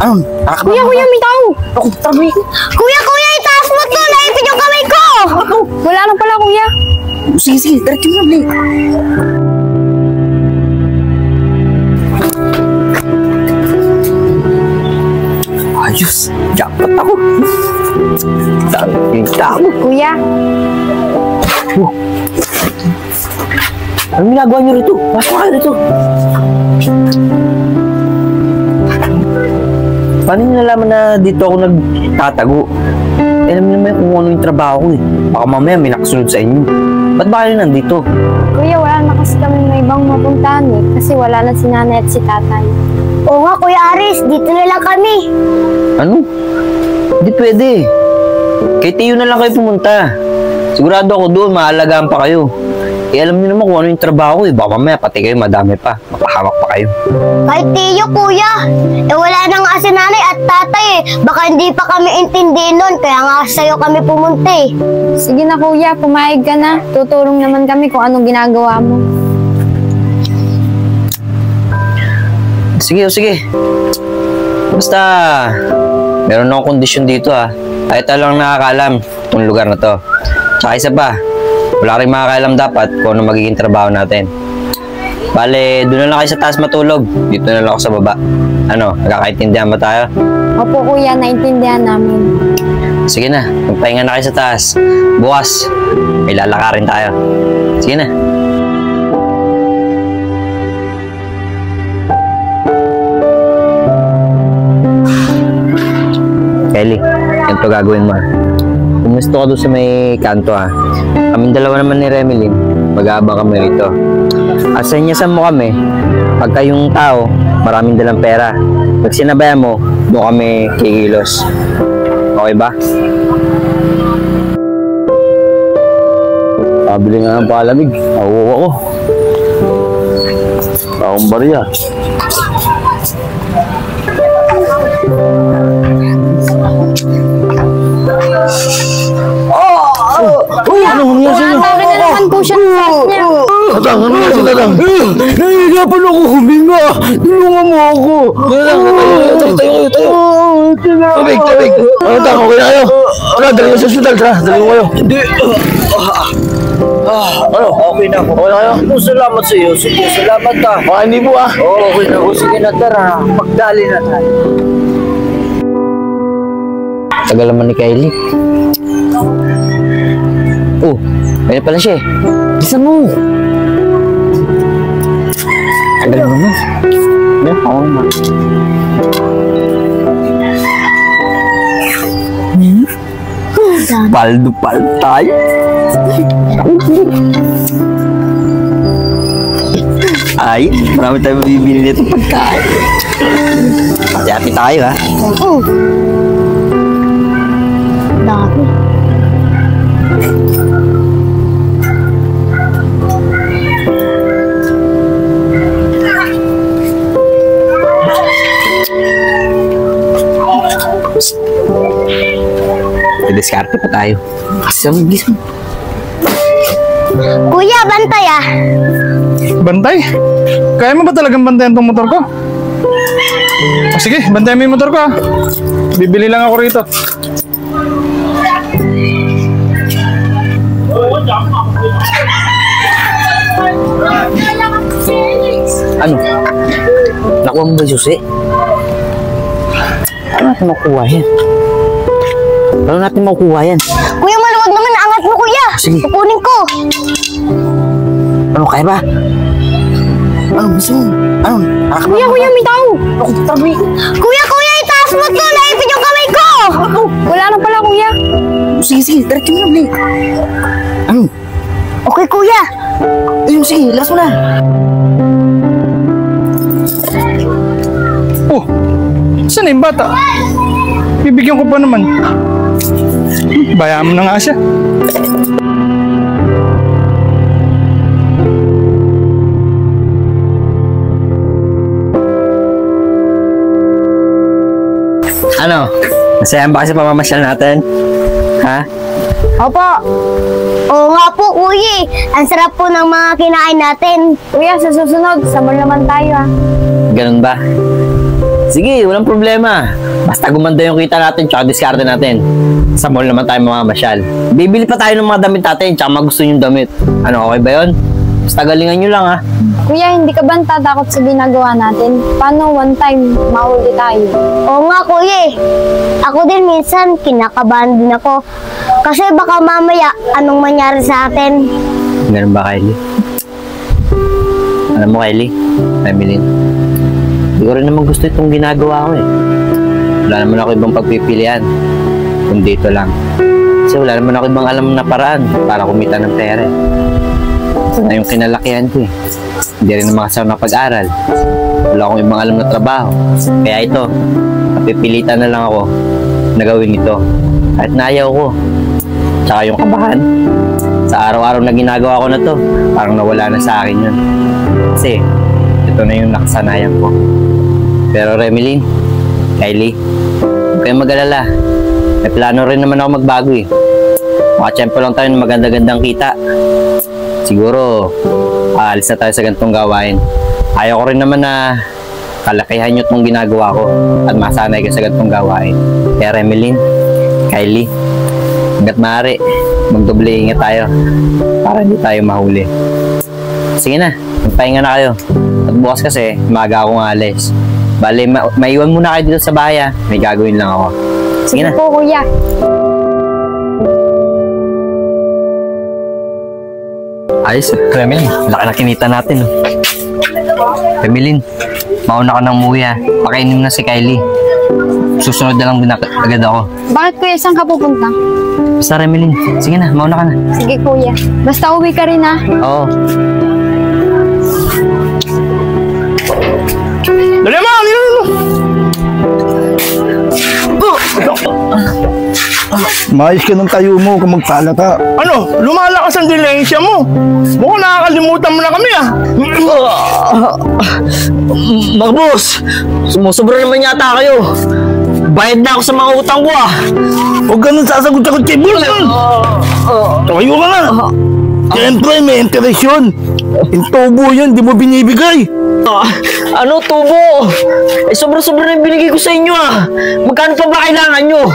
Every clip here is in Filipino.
Anong? Kuya, may tao! Ako, tabi. Kuya, itaas mo to! Naipit yung kamay ko! Wala na pala, kuya. Sige, diretso mo na, Blake. Ayos, jackpot ako. Dangin ako. Kuya. Anong ginagawa niyo rito? Pasok kayo rito. Paano niyo nalaman na dito ako nagtatago? Alam niyo naman kung ano yung trabaho ko eh. Baka mamaya may nakasunod sa inyo. Ba't ba kayo nandito? Kuya, wala na kasi kami may ibang mapuntahan eh. Kasi wala na si nanay at si tatay. Oo nga, Kuya Aris. Dito na lang kami. Ano? Hindi pwede. Kay Tiyo na lang kayo pumunta. Sigurado ako doon, maalagaan pa kayo. Eh, alam niyo naman kung ano yung trabaho ko eh. Baka mamaya pati kayo madami pa. Mapahamak pa kayo. Kahit Tiyo, Kuya. Eh, wala na nga si nanay at tatay eh. Baka hindi pa kami intindihin nun. Kaya nga sa'yo kami pumunta eh. Sige na, Kuya. Pumayag ka na. Tutulong naman kami kung anong ginagawa mo. Sige. Basta, meron akong kondisyon dito ha. Kahit lang nakakaalam itong lugar na to. Tsaka isa pa, wala rin makakaalam dapat kung ano magiging trabaho natin. Bale, doon na lang kayo sa taas matulog. Dito na lang ako sa baba. Ano, nagkakaintindihan ba tayo? Opo, Kuya. Naintindihan namin. Sige na, magpahinga na kayo sa taas. Bukas, may lalakarin tayo. Sige na. Kelly, ganito gagawin mo. Kumusto ka doon sa may kanto ha. Kaming dalawa naman ni Remelin, mag-aabang kami rito. At sanyasan mo kami, pagka yung tao, maraming dalang pera. Pag sinabayan mo, doon kami kikilos. Okay ba? Pabili nga ng palamig. Nakuha ko. Akong barya. Ano nangyari sa inyo? Tawag na naman po siya ng flash niya. Tatang, ano nangyari sa Tatang? Nahihirapan ako huminga. Tulungan mo ako. Tayo. Tabig. Tatang, okay na kayo? Tara, dali mo sa hospital. Tara, dali mo kayo. Hindi. Ano? Okay na ako. Okay na kayo? Salamat sa iyo. Sige, salamat ha. Baka hindi po ah. Okay na ako. Sige na, tara. Magdali na tayo. Tagal naman ni Kylie. Oh, ayun pala siya eh. Bilisan mo. Tagal naman. Oo naman. Paldo-pal tayo. Ay, marami tayo mabibili nito pagkain. Hati-hati tayo ha. Oo. Dami. Diskarte pa tayo. Kasi ang bilis mo. Kuya, bantay ah. Bantay? Kaya mo ba talagang bantayan tong motor ko? Sige, bantayan mo yung motor ko ah. Bibili lang ako rito. Ano? Nakuha mo ba yung susi? Paano natin makuha yan? Paano natin makuha yan? Kuya, maluwag naman. Angat mo, Kuya. Sige. Kukunin ko. Ano, kaya ba? Ano, gusto mo? Ano? Kuya, may tao. Ako, tabi. Kuya, itaas mo to. Naipit yung kamay ko. Wala na pala, Kuya. Sige, diretso mo na, Blake. Ano? Okay, Kuya. Ayun, sige, last mo na. Oh, saan na yung bata? Bibigyan ko pa naman. Bayaan mo na nga siya. Ano? Masaya ba kasi pamamasyal natin? Ha? Opo. Oo nga po, Kuya. Ang sarap po ng mga kinain natin. Kuya, sa susunod, samol naman tayo ah. Ganun ba? Sige, walang problema. Basta gumanda yung kita natin tsaka diskarte natin. Sa mall naman tayo mamamasyal. Bibili pa tayo ng mga damit natin tsaka magusto yung damit. Ano, okay ba yun? Basta galingan nyo lang ha. Kuya, hindi ka ba natatakot sa ginagawa natin? Paano one time mahuli tayo? Oo nga, kuya eh. Ako din minsan, kinakabahan din ako. Kasi baka mamaya, anong mangyari sa atin? Ganun ba, Kylie? Alam mo, Kylie, Emeline, hindi ko rin naman gusto itong ginagawa ko eh. Wala naman ako ibang pagpipilian. Kung dito lang. Kasi wala naman ako ibang alam na paraan para kumita ng pera eh. Ito na yung kinalakihan ko eh. Hindi rin naman kasi ako napag-aral. Wala akong ibang alam na trabaho. Kaya ito, napipilitan na lang ako na gawin ito. Kahit naayaw ko. Tsaka yung kabahan. Sa araw-araw na ginagawa ko na to, parang nawala na sa akin yun. Kasi, ito na yung nakasanayan ko. Pero Remeline, Kylie, huwag kayong mag-alala. May plano rin naman ako magbago eh. Makatsyempo lang tayo ng maganda-gandang kita. Siguro, aalis na tayo sa ganitong gawain. Ayaw ko rin naman na kalakihan nyo itong ginagawa ko at masanay ko sa ganitong gawain. Kaya Remeline, Kylie, hanggat maaari, magdoble ingat tayo para hindi tayo mahuli. Sige na, magpahinga na kayo. At bukas kasi, maaga akong alis. Bale, maiwan muna kayo dito sa bahay ha. May gagawin lang ako. Sige na. Po, kuya. Ayos, Remeline. Laki na kinita natin. Remeline, mauna ka ng umuwi ha. Pakainin na si Kylie. Susunod na lang din agad ako. Bakit kuya, saan ka pupunta? Basta Remeline, sige na, mauna ka na. Sige kuya. Basta uwi ka rin ha. Oo. Dali mo! Maayos ka ng tayo mo kung magpala ka. Ano? Lumalakas ang dilensya mo. Mukhang nakakalimutan mo na kami ah. Mga boss, sumusobra naman yata kayo. Bayad na ako sa mga utang ko ah. Huwag ka nang sasagot-sagot kay Bull. Tayo ka nga. Siyempre, may interest yun. Yung tubo yun, di mo binibigay. Ano tubo? Eh sobra-sobra na yung binigay ko sa inyo ah. Magkano pa ba kailangan nyo?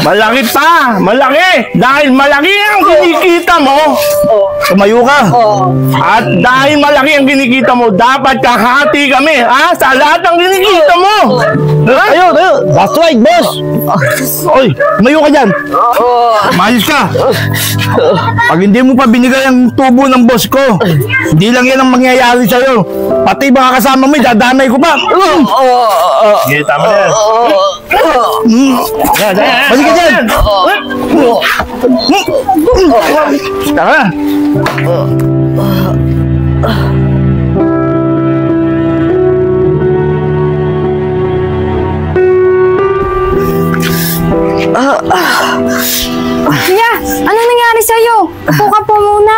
Malaki pa! Malaki! Dahil malaki ang kinikita mo! Tumayo ka. At dahil malaki ang kinikita mo, dapat kahati kami, ha? Sa lahat ng kinikita mo! Ha? Tayo. That's right, boss. Oy, tumayo ka dyan. Maayos ka. Pag hindi mo pa binigay ang tubo ng boss ko, hindi lang yan ang mangyayari sa'yo. Pati mga kasama mo, dadamay ko pa. Sige, tama na yan. Balik ka dyan. Tama na. Kuya, anong nangyari sa'yo? Upo ka po muna.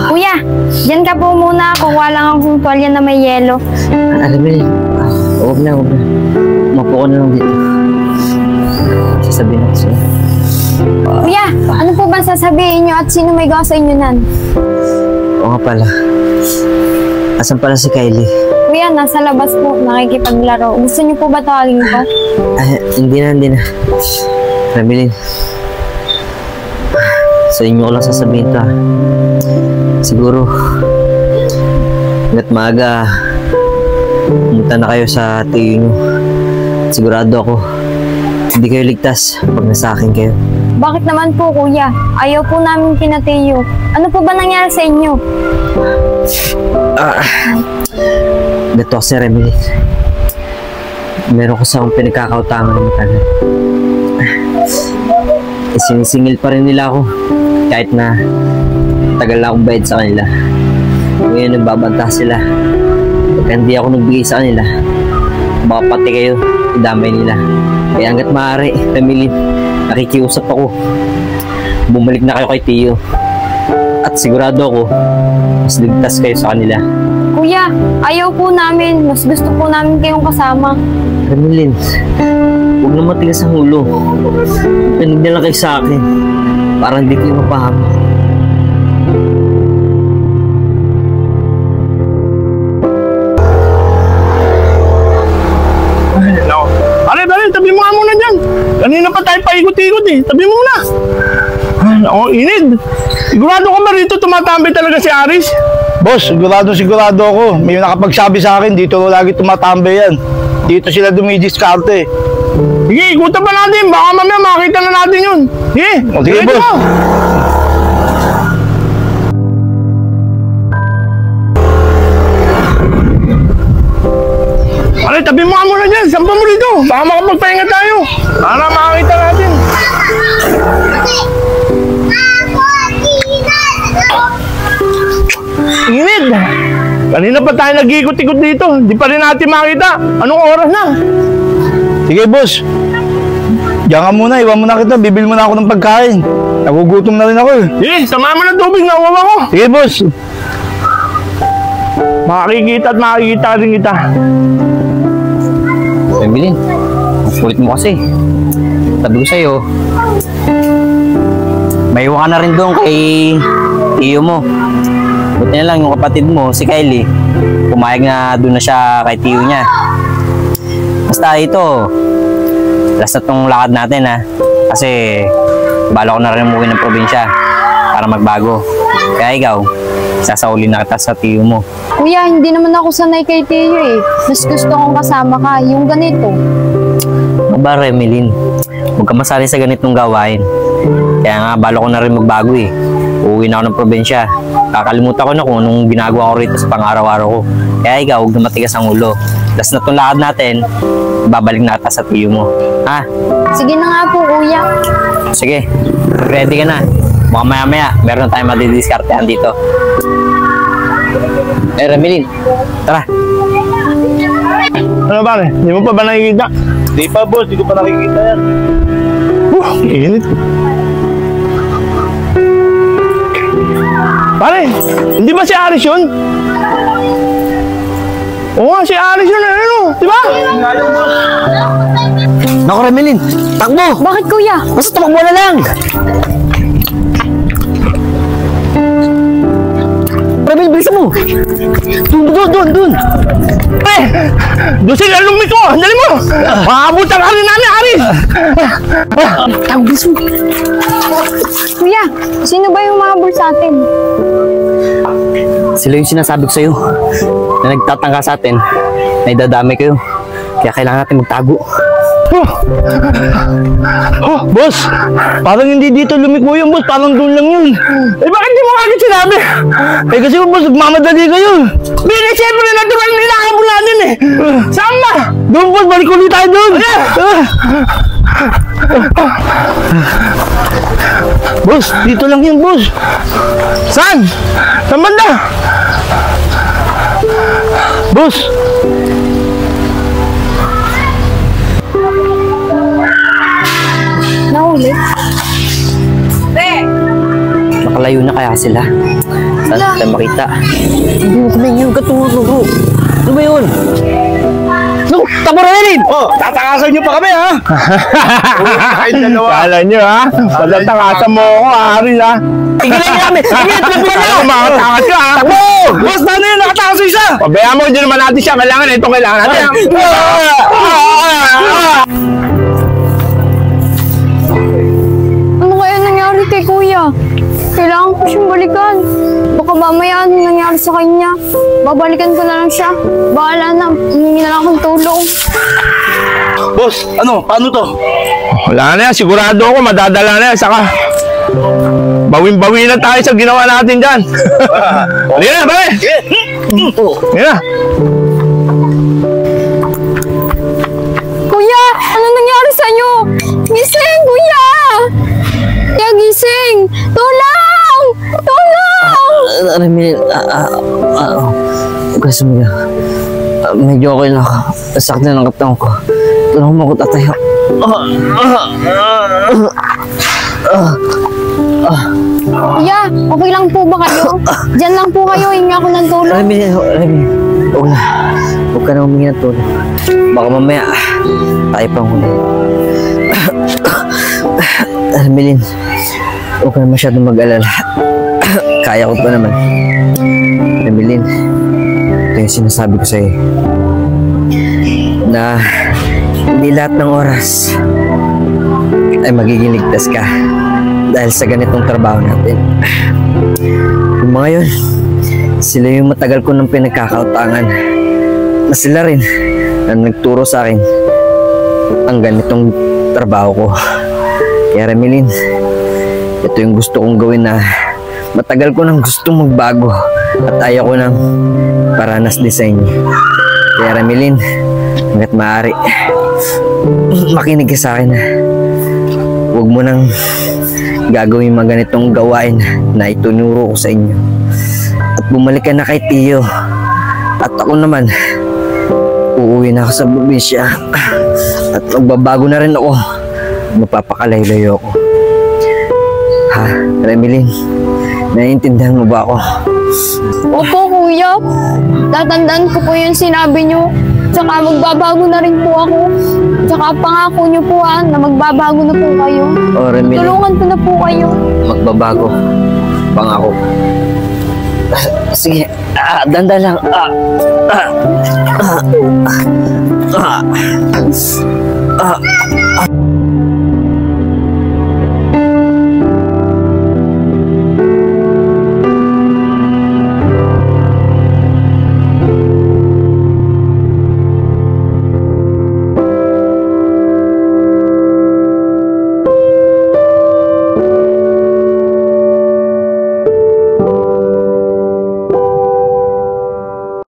Kuya, dyan ka po muna. Kukuha lang akong tuwalya na may yelo. Alam mo huwag na. Mapo ko na lang dito. Sasabihin ako sa'yo. Kuya, ano po ba sasabihin nyo at sino may gawa sa inyo nan? Oo nga pala. Asan pala si Kylie? Kuya, nasa labas po, nakikipaglaro. Gusto niyo po ba tawagin ko? Ay, hindi na. Remeline, sa inyo ko lang sasabihin to ha. Siguro, hanggat maaga, pumunta na kayo sa tiyo nyo. Sigurado ako, hindi kayo ligtas pag nasa akin kayo. Bakit naman po, kuya? Ayaw po namin kinatiyo. Ano po ba nangyari sa inyo? Gato kasi Remeline. Meron ko sa akong pinagkakautangan ng matagal. Sinisingil pa rin nila ako kahit na tagal na akong bayad sa kanila. Ngayon nagbabanta sila. Pagka hindi ako nagbigay sa kanila, baka pati kayo idamay nila. Kaya hanggat maaari, Remeline, nakikiusap ako. Bumalik na kayo kay Tio. At sigurado ako, mas ligtas kayo sa kanila. Kuya, ayaw po namin. Mas gusto po namin kayong kasama. Remeline, huwag na matigas ang ulo. Panig na lang kayo sa akin. Para hindi kayo mapahama. paikot-ikot eh. Tabi mo muna. Ako, inid. Sigurado ka ba rito tumatambay talaga si Aris? Boss, sigurado ako. May nakapagsabi sa akin, dito lagi tumatambay yan. Dito sila dumidiskarte. Sige, ikutan pa natin. Baka mamaya makita na natin yun. Sige, sige, boss. Pare, tabi mo ka muna dyan. Sampa mo rito. Baka makapagpahinga tayo. Para makakita natin. Inid! Kanina pa tayo nag-iikot-ikot dito. Di pa rin natin makita. Anong oras na? Sige, boss. Diyan ka muna, iwan mo na kita. Bibil mo na ako ng pagkain. Nagugutom na rin ako eh. Sige, samahan mo ng tubig. Nawawa ko. Sige, boss. Makikita at makikita rin kita. Emilyn, ang kulit mo kasi. Sabi ko sa'yo, may iwan ka na rin doon kay iyo mo. Buti na lang yung kapatid mo, si Kylie, pumayag na doon na siya kay tiyo niya. Basta ito, last na tong lakad natin ha. Kasi bala ko na rin umuwi ng probinsya para magbago. Kaya ikaw, sasauli na kita sa tiyo mo. Kuya, hindi naman ako sanay kay Tiyo eh. Mas gusto kong kasama ka, yung ganito. Aba, Remilyn, huwag ka masali sa ganitong gawain. Kaya nga, bala ko na rin magbago eh. Uuwi na ako ng probinsya. Kakalimutan ko na kung anong ginagawa ko rito sa pang-araw-araw ko. Kaya ikaw, huwag na matigas ang ulo. Last na itong lakad natin, babalik na ata sa tiyo mo. Ha? Sige na nga po, kuya. Sige, ready ka na. Mukhang maya-maya, meron na tayong madidiskartehan dito. Remilyn, tara. Ano pare? Hindi mo pa ba nakikita? Di pa, boss. Di ko pa nakikita yan. Init. Pare, hindi ba si Aris yun? Oo nga, si Aris yun. Ano? Di ba? Naku, Remilyn, takbo! Bakit, kuya? Basta tumakbo na lang! Remilyn, bilisan mo! Doon! Doon sila lumiko! Dali mo! Maabutan ka rin namin, Aris! Bilis mo! Kuya, sino ba yung mahabol sa atin? Sila yung sinasabi ko sa'yo na nagtatangka sa atin na idadamay kayo. Kaya kailangan natin magtago. Boss, parang hindi dito lumiko yun, boss. Parang doon lang yun. Eh, bakit di mo agad sinabi? Eh, kasi boss, nagmamadali kayo. Bine, siyempre, natural nilakabol natin eh! Saan ba? Doon, boss. Balik ulit tayo doon. Boss, dito lang yun, boss. Saan? Saan banda? Boss. Nahuli? Nakalayo na kaya sila. Saan tayo makita? Hindi mo kami yung katuro. Ano ba yun? No, takbo na rin! Oh, tatakasan niyo pa kami, ha? Kala nyo ha? Patatakasan mo ako, Aris ha? Tigilan niyo namin! Tigilan! Tigilan niyo! Ano, makatakas ka ha? Takbo! Boss, paano yun? Nakatakas yung isa! Pabayaan mo, hindi naman natin siya. Kailangan ito, kailangan natin. Ano kaya nangyari kay kuya? Kailangan ko siyang balikan. Baka mamaya ano nangyari sa kanya. Babalikan ko na lang siya. Bahala na, hihingi na lang akong tulong. Boss, ano? Paano to? Wala na yan. Sigurado ako, madadala na yan. Saka, bawin-bawi na tayo sa ginawa natin dyan. Halika na, pare! Halika na. Kuya, ano nangyari sa inyo? Gising, kuya! Kuya, gising! Tulong! Tulong! Remilyn, huwag ka sumigaw. Medyo okay na ako. Nasakit na ng katawan ko. Tulungan mo ako tatayo. Kuya, okay lang po ba kayo? Diyan lang po kayo, hingi ako ng tulong. Remilyn, huwag na. Huwag ka na humingi ng tulong. Baka mamaya, tayo pang huli. Remilyn, huwag ka na masyadong mag-alala. Kaya ko pa naman. Remilyn, ito yung sinasabi ko sa'yo. Na hindi lahat ng oras ay magiging ligtas ka dahil sa ganitong trabaho natin. Yung mga yun, sila yung matagal ko nang pinagkakautangan na sila rin na nagturo sa akin ang ganitong trabaho ko. Kaya Remelin, ito yung gusto kong gawin na matagal ko nang gustong magbago at ayaw ko nang paranas din sa inyo. Kaya Remelin, hanggat maaari, makinig ka sa akin. Huwag mo nang gagawin mga ganitong gawain na itunuro ko sa inyo. At bumalik ka na kay Tio. At ako naman, uuwi na ako sa probinsya. At magbabago na rin ako. Mapapakalay-layo ako. Ha, Remelin, naiintindihan mo ba ako? Opo, kuya. Tatandaan ko po yung sinabi niyo. Tsaka magbabago na rin po ako. Tsaka pangako niyo po na magbabago na po kayo. O Remelin, Tulungan ko na po kayo. magbabago. Pangako. Sige, danda lang.